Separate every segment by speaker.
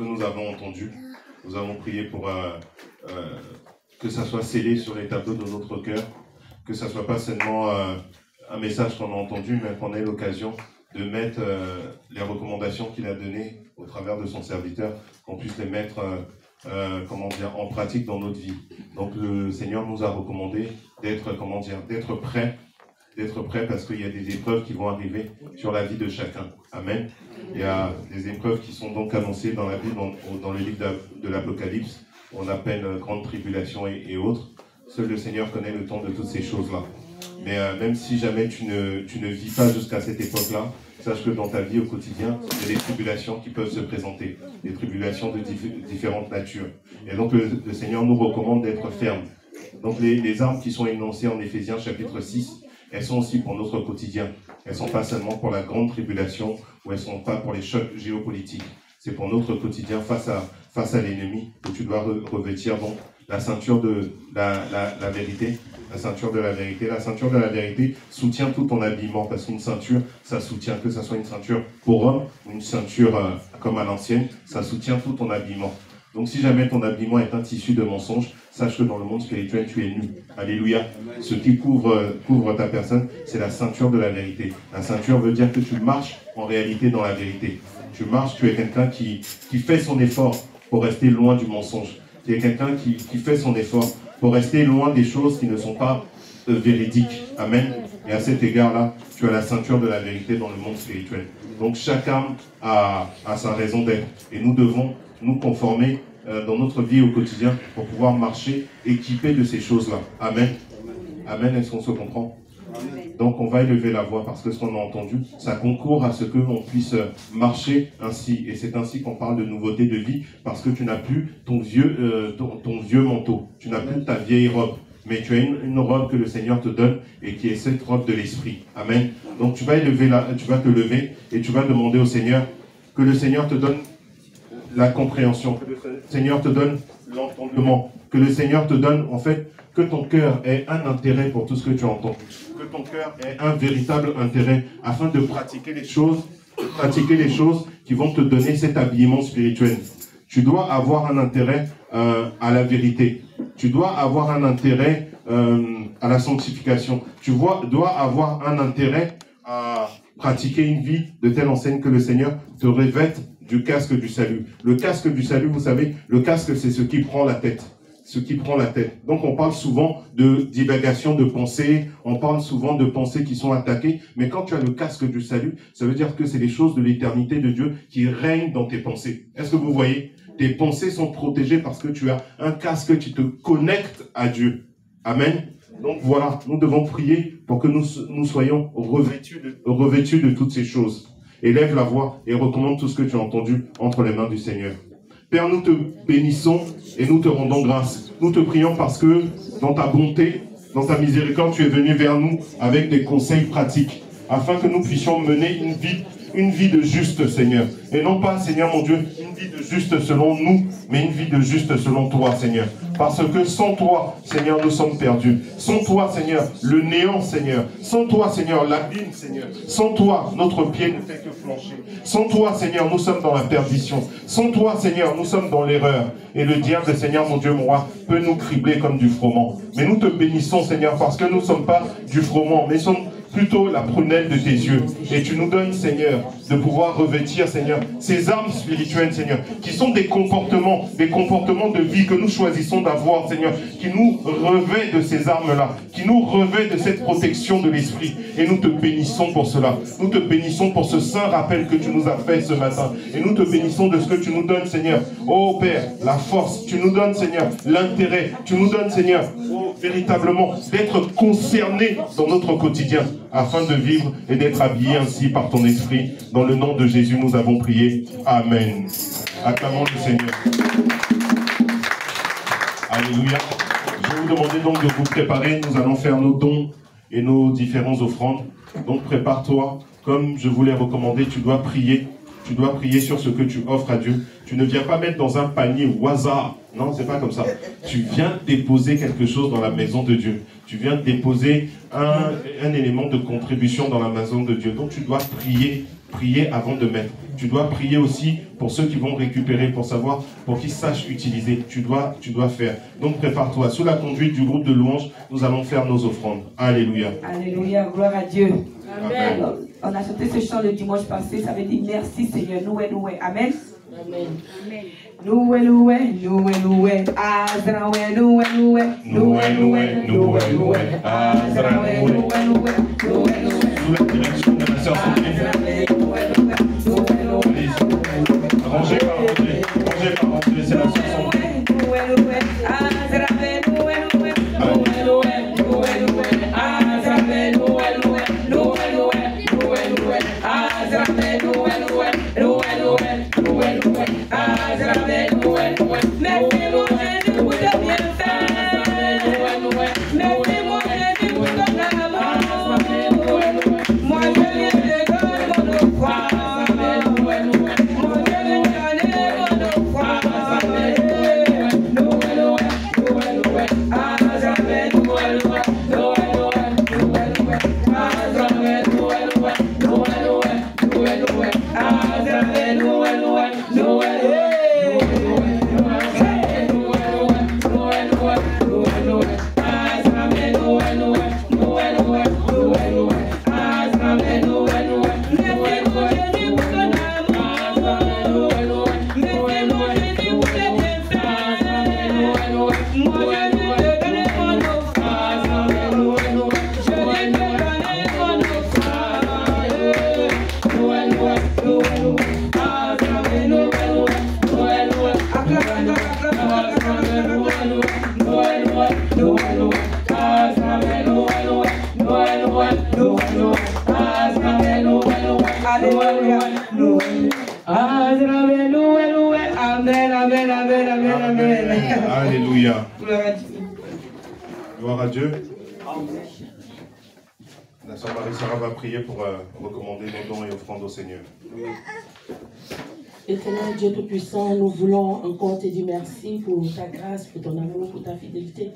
Speaker 1: que nous avons entendu. Nous avons prié pour que ça soit scellé sur les tableaux de notre cœur, que ça soit pas seulement un message qu'on a entendu, mais qu'on ait l'occasion de mettre les recommandations qu'il a données au travers de son serviteur, qu'on puisse les mettre en pratique dans notre vie. Donc le Seigneur nous a recommandé d'être prêt parce qu'il y a des épreuves qui vont arriver sur la vie de chacun. Amen. Il y a des épreuves qui sont donc annoncées dans la Bible, dans le livre de l'Apocalypse, on appelle grande tribulation et autres. Seul le Seigneur connaît le temps de toutes ces choses-là. Mais même si jamais tu ne vis pas jusqu'à cette époque-là, sache que dans ta vie au quotidien, il y a des tribulations qui peuvent se présenter, des tribulations de différentes natures. Et donc le Seigneur nous recommande d'être fermes. Donc les armes qui sont énoncées en Éphésiens chapitre 6, elles sont aussi pour notre quotidien. Elles ne sont pas seulement pour la grande tribulation ou elles ne sont pas pour les chocs géopolitiques. C'est pour notre quotidien face à l'ennemi où tu dois revêtir donc la ceinture de la vérité. La ceinture de la vérité. La ceinture de la vérité soutient tout ton habillement parce qu'une ceinture, ça soutient, que ce soit une ceinture pour homme ou une ceinture comme à l'ancienne, ça soutient tout ton habillement. Donc si jamais ton habillement est un tissu de mensonges, sache que dans le monde spirituel, tu es nu. Alléluia. Ce qui couvre ta personne, c'est la ceinture de la vérité. La ceinture veut dire que tu marches en réalité dans la vérité. Tu marches, tu es quelqu'un qui fait son effort pour rester loin du mensonge. Tu es quelqu'un qui fait son effort pour rester loin des choses qui ne sont pas véridiques. Amen. Et à cet égard-là, tu as la ceinture de la vérité dans le monde spirituel. Donc chaque âme a sa raison d'être. Et nous devons nous conformer dans notre vie au quotidien pour pouvoir marcher équipés de ces choses-là. Amen. Amen. Est-ce qu'on se comprend? Donc on va élever la voix parce que ce qu'on a entendu, ça concourt à ce que l'on puisse marcher ainsi. Et c'est ainsi qu'on parle de nouveauté de vie parce que tu n'as plus ton vieux manteau, tu n'as plus ta vieille robe, mais tu as une robe que le Seigneur te donne et qui est cette robe de l'Esprit. Amen. Donc tu vas te lever et tu vas demander au Seigneur que le Seigneur te donne la compréhension, que le Seigneur te donne l'entendement, que le Seigneur te donne en fait que ton cœur ait un intérêt pour tout ce que tu entends, que ton cœur ait un véritable intérêt afin de pratiquer les choses qui vont te donner cet habillement spirituel. Tu dois avoir un intérêt à la vérité. Tu dois avoir un intérêt à la sanctification. Tu dois avoir un intérêt à pratiquer une vie de telle enseigne que le Seigneur te revête du casque du salut. Le casque du salut, vous savez, le casque, c'est ce qui prend la tête. Ce qui prend la tête. Donc, on parle souvent de divagation de pensée, on parle souvent de pensées qui sont attaquées, mais quand tu as le casque du salut, ça veut dire que c'est les choses de l'éternité de Dieu qui règnent dans tes pensées. Est-ce que vous voyez? Tes pensées sont protégées parce que tu as un casque qui te connecte à Dieu. Amen. Donc voilà, nous devons prier pour que nous soyons revêtus de toutes ces choses. Élève la voix et recommande tout ce que tu as entendu entre les mains du Seigneur. Père, nous te bénissons et nous te rendons grâce. Nous te prions parce que dans ta bonté, dans ta miséricorde, tu es venu vers nous avec des conseils pratiques afin que nous puissions mener une vie de juste, Seigneur. Et non pas, Seigneur mon Dieu, une vie de juste selon nous, mais une vie de juste selon toi, Seigneur. Parce que sans toi, Seigneur, nous sommes perdus. Sans toi, Seigneur, le néant, Seigneur. Sans toi, Seigneur, l'abîme, Seigneur. Sans toi, notre pied ne fait que flancher. Sans toi, Seigneur, nous sommes dans la perdition. Sans toi, Seigneur, nous sommes dans l'erreur. Et le diable, Seigneur, mon Dieu, mon roi, peut nous cribler comme du froment. Mais nous te bénissons, Seigneur, parce que nous ne sommes pas du froment, mais nous sommes plutôt la prunelle de tes yeux. Et tu nous donnes, Seigneur, de pouvoir revêtir, Seigneur, ces armes spirituelles, Seigneur, qui sont des comportements de vie que nous choisissons d'avoir, Seigneur, qui nous revêt de ces armes-là, qui nous revêt de cette protection de l'esprit. Et nous te bénissons pour cela. Nous te bénissons pour ce saint rappel que tu nous as fait ce matin. Et nous te bénissons de ce que tu nous donnes, Seigneur. Oh Père, la force, tu nous donnes, Seigneur, l'intérêt, tu nous donnes, Seigneur, oh, véritablement, d'être concernés dans notre quotidien, afin de vivre et d'être habillés ainsi par ton esprit. Dans le nom de Jésus, nous avons prié. Amen. Acclamons le Seigneur. Alléluia. Je vais vous demander donc de vous préparer. Nous allons faire nos dons et nos différentes offrandes. Donc prépare-toi. Comme je vous l'ai recommandé, tu dois prier. Tu dois prier sur ce que tu offres à Dieu. Tu ne viens pas mettre dans un panier au hasard. Non, c'est pas comme ça. Tu viens déposer quelque chose dans la maison de Dieu. Tu viens déposer un élément de contribution dans la maison de Dieu. Donc tu dois prier prier avant de mettre. Tu dois prier aussi pour ceux qui vont récupérer, pour savoir, pour qu'ils sachent utiliser. Tu dois faire. Donc prépare-toi. Sous la conduite du groupe de louanges, nous allons faire nos offrandes. Alléluia.
Speaker 2: Alléluia, gloire à Dieu.
Speaker 1: Amen.
Speaker 2: Alors, on a chanté ce chant le dimanche passé, ça veut dire merci Seigneur. Loué. Amen.
Speaker 3: Amen.
Speaker 2: Loué. Azraoué, loué. Azraoué, loué.
Speaker 1: Sous la direction de la sœur Sandrine. Rangez par rangée, c'est la sœur Sandrine. Alléluia. Gloire à Dieu. La sœur Marie-Sarah va prier pour recommander nos dons et offrandes au Seigneur.
Speaker 3: Éternel Dieu Tout-Puissant, nous voulons encore te dire merci pour ta grâce, pour ton amour, pour ta fidélité,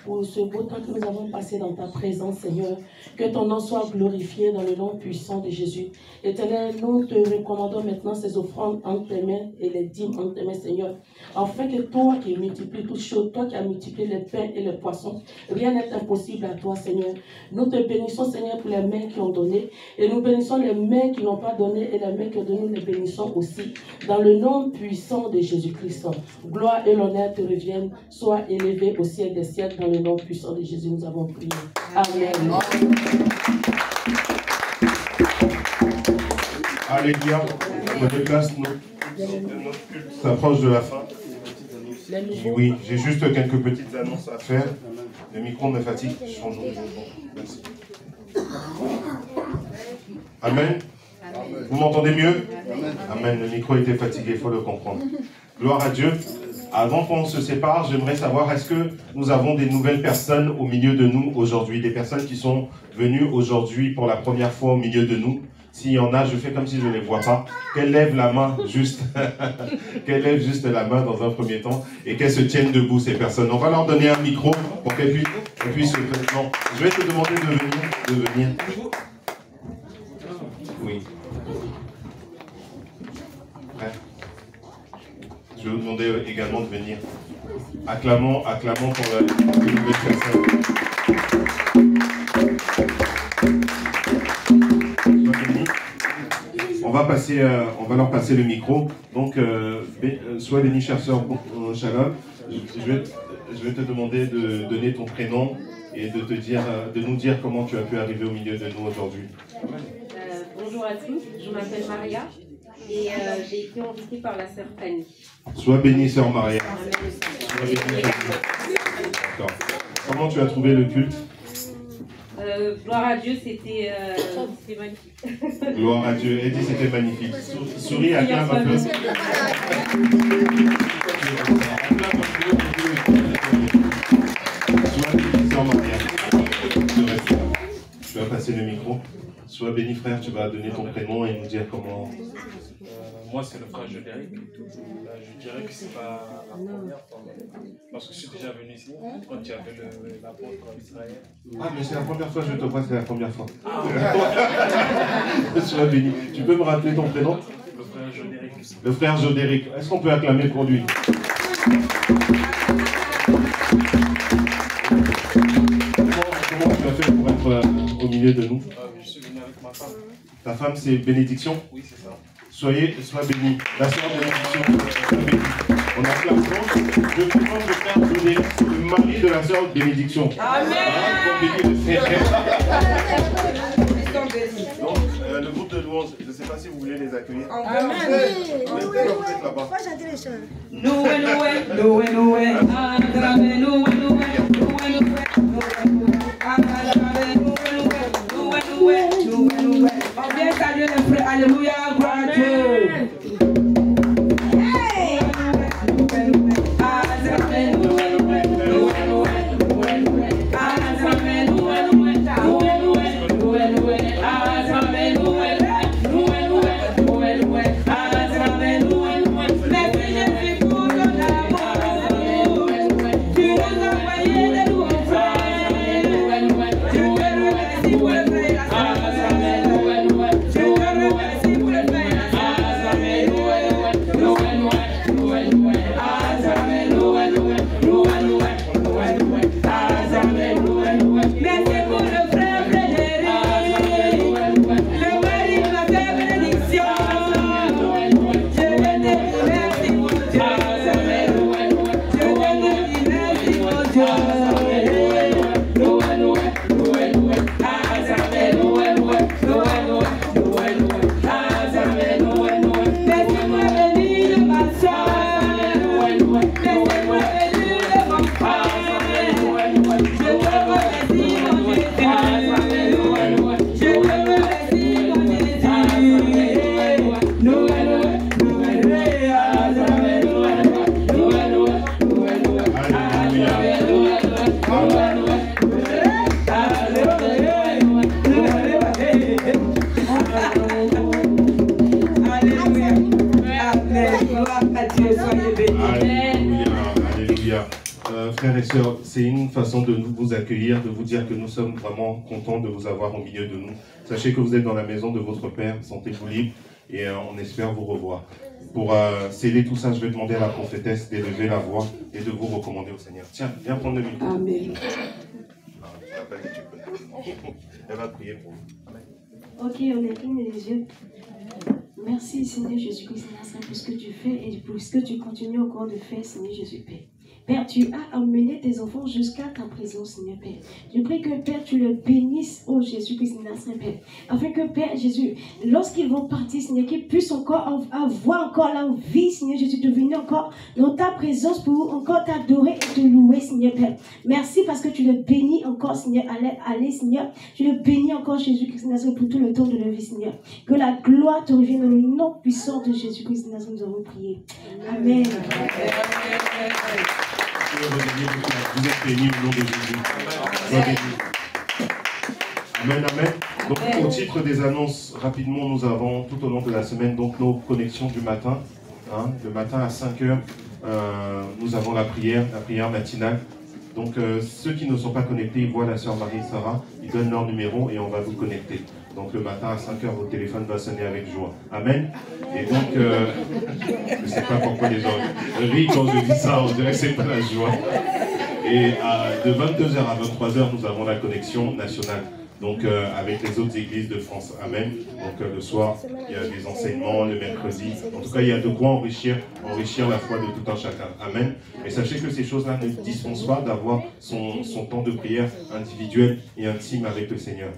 Speaker 3: pour ce beau temps que nous avons passé dans ta présence, Seigneur. Que ton nom soit glorifié dans le nom puissant de Jésus. Éternel, nous te recommandons maintenant ces offrandes entre tes mains et les dîmes entre tes mains, Seigneur. Afin que toi qui multiplies toutes choses, toi qui as multiplié les pains et les poissons, rien n'est impossible à toi, Seigneur. Nous te bénissons, Seigneur, pour les mains qui ont donné. Et nous bénissons les mains qui n'ont pas donné et les mains qui ont donné, nous les bénissons aussi. Dans le nom puissant de Jésus-Christ, gloire et l'honneur te reviennent. Sois élevé au ciel des siècles. Dans le nom puissant de Jésus, nous avons prié. Amen.
Speaker 1: Alléluia. On me déplace, notre culte s'approche de la fin. Oui, j'ai juste quelques petites annonces à faire. Le micro me fatigue. Changeons de micro. Merci. Amen. Vous m'entendez mieux? Amen. Le micro était fatigué, il faut le comprendre. Gloire à Dieu. Avant qu'on se sépare, j'aimerais savoir, est-ce que nous avons des nouvelles personnes au milieu de nous aujourd'hui? Des personnes qui sont venues aujourd'hui pour la première fois au milieu de nous? S'il y en a, je fais comme si je ne les vois pas. Qu'elles lèvent la main, juste. Qu'elles lèvent juste la main dans un premier temps et qu'elles se tiennent debout, ces personnes. On va leur donner un micro pour qu'elles puissent se présenter. Non, je vais te demander de venir. Oui. Prêt? Je vais vous demander également de venir. Acclamons pour les nouvelles personnes. On va leur passer le micro. Donc, sois béni, chère sœur Shalom. Je vais te demander de donner ton prénom et de nous dire comment tu as pu arriver au milieu de nous aujourd'hui.
Speaker 4: Bonjour à tous, je m'appelle Maria et j'ai été invitée par la sœur Fanny.
Speaker 1: Sois bénie, sœur Maria. Sois bénie. D'accord. Comment tu as trouvé le culte?
Speaker 4: Gloire à Dieu, c'était magnifique.
Speaker 1: Gloire à Dieu. Eddie, c'était magnifique. Souris, acclame un peu. Sois bénie, sœur Maria. Tu vas passer le micro. Sois béni, frère, tu vas donner ton prénom et nous dire comment...
Speaker 5: Moi, c'est le frère Jodéric. Je dirais que c'est pas la première fois. Parce que je suis déjà venu ici quand il y avait l'apôtre en Israël.
Speaker 1: Ah, mais c'est la première fois que je te vois, c'est la première fois. Sois béni. Tu peux me rappeler ton prénom?
Speaker 5: Le frère Jodéric.
Speaker 1: Le frère Jodéric. Est-ce qu'on peut acclamer pour lui? Comment tu as fait pour être au milieu de nous?
Speaker 5: Je suis venu avec ma femme.
Speaker 1: Ta femme, c'est bénédiction?
Speaker 5: Oui, c'est ça.
Speaker 1: Sois béni. La sœur bénédiction. On acclame donc. Je demande le frère Jodéric, le mari de la sœur bénédiction. Amen. Donc, le groupe de louanges, je ne sais pas si vous voulez les accueillir.
Speaker 2: Amen.
Speaker 1: Vous êtes là-bas.
Speaker 2: On vient saluer les frères. Alléluia, gloire à Dieu.
Speaker 1: Frères et sœurs, c'est une façon de vous accueillir, de vous dire que nous sommes vraiment contents de vous avoir au milieu de nous. Sachez que vous êtes dans la maison de votre Père, sentez-vous libre et on espère vous revoir. Pour sceller tout ça, je vais demander à la prophétesse d'élever la voix et de vous recommander au Seigneur. Tiens, viens prendre le micro.
Speaker 2: Amen.
Speaker 1: Elle va prier pour vous. Amen.
Speaker 6: Ok, on incline les yeux. Merci Seigneur Jésus-Christ pour ce que tu fais et pour ce que tu continues encore de faire, Seigneur Jésus Père. Père, tu as amené tes enfants jusqu'à ta présence, Seigneur Père. Je prie que Père, tu le bénisses, oh Jésus-Christ, Père. Afin que Père Jésus, lorsqu'ils vont partir, Seigneur, qu'ils puissent encore avoir encore l'envie, Seigneur Jésus, de venir encore dans ta présence pour encore t'adorer et te louer, Seigneur Père. Merci parce que tu le bénis encore, Seigneur. Allez, Seigneur. Tu le bénis encore, Jésus-Christ, pour tout le temps de la vie, Seigneur. Que la gloire te revienne dans le nom puissant de Jésus-Christ, nous avons prié. Amen.
Speaker 1: Vous êtes bénis au nom de Jésus. Sois bénis. Amen, amen. Donc, au titre des annonces, rapidement, nous avons tout au long de la semaine donc nos connexions du matin. Le matin à 5h, nous avons la prière matinale. Donc, ceux qui ne sont pas connectés, ils voient la sœur Marie-Sarah, ils donnent leur numéro et on va vous connecter. Donc, le matin à 5h, votre téléphone va sonner avec joie. Amen. Et donc, je ne sais pas pourquoi les gens rient quand je dis ça, on dirait que c'est pas la joie. Et de 22h à 23h, nous avons la connexion nationale. Donc, avec les autres églises de France. Amen. Donc, le soir, il y a des enseignements, le mercredi. En tout cas, il y a de quoi enrichir la foi de tout un chacun. Amen. Et sachez que ces choses-là ne dispensent pas d'avoir son temps de prière individuel et intime avec le Seigneur.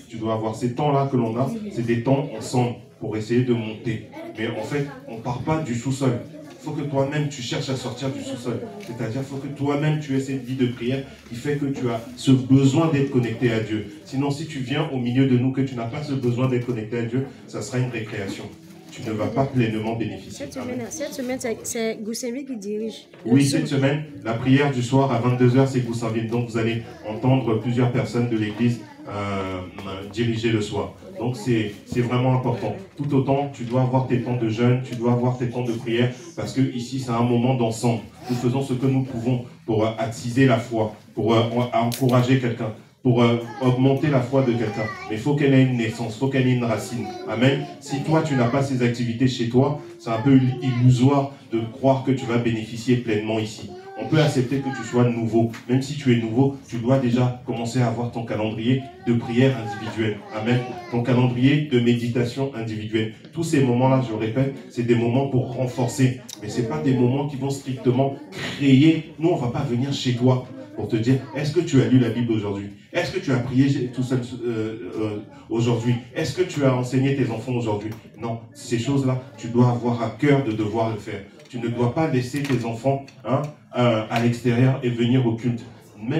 Speaker 1: Tu dois avoir ces temps-là que l'on a, c'est des temps ensemble pour essayer de monter. Mais en fait, on ne part pas du sous-sol. Il faut que toi-même, tu cherches à sortir du sous-sol. C'est-à-dire, il faut que toi-même, tu aies cette vie de prière qui fait que tu as ce besoin d'être connecté à Dieu. Sinon, si tu viens au milieu de nous, que tu n'as pas ce besoin d'être connecté à Dieu, ça sera une récréation. Tu ne vas pas pleinement bénéficier.
Speaker 6: Cette semaine, c'est Goussainville qui dirige.
Speaker 1: Oui, cette semaine, la prière du soir à 22h, c'est Goussainville. Donc, vous allez entendre plusieurs personnes de l'église diriger le soir. Donc c'est vraiment important. Tout autant, tu dois avoir tes temps de jeûne, tu dois avoir tes temps de prière, parce que ici c'est un moment d'ensemble. Nous faisons ce que nous pouvons pour attiser la foi, pour encourager quelqu'un, pour augmenter la foi de quelqu'un. Mais il faut qu'elle ait une naissance, il faut qu'elle ait une racine. Amen. Si toi, tu n'as pas ces activités chez toi, c'est un peu illusoire de croire que tu vas bénéficier pleinement ici. On peut accepter que tu sois nouveau. Même si tu es nouveau, tu dois déjà commencer à avoir ton calendrier de prière individuelle. Amen. Ton calendrier de méditation individuelle. Tous ces moments-là, je le répète, c'est des moments pour renforcer. Mais ce n'est pas des moments qui vont strictement créer. Nous, on ne va pas venir chez toi pour te dire, est-ce que tu as lu la Bible aujourd'hui? Est-ce que tu as prié tout seul aujourd'hui? Est-ce que tu as enseigné tes enfants aujourd'hui? Non, ces choses-là, tu dois avoir à cœur de devoir le faire. Tu ne dois pas laisser tes enfants à l'extérieur et venir au culte. Même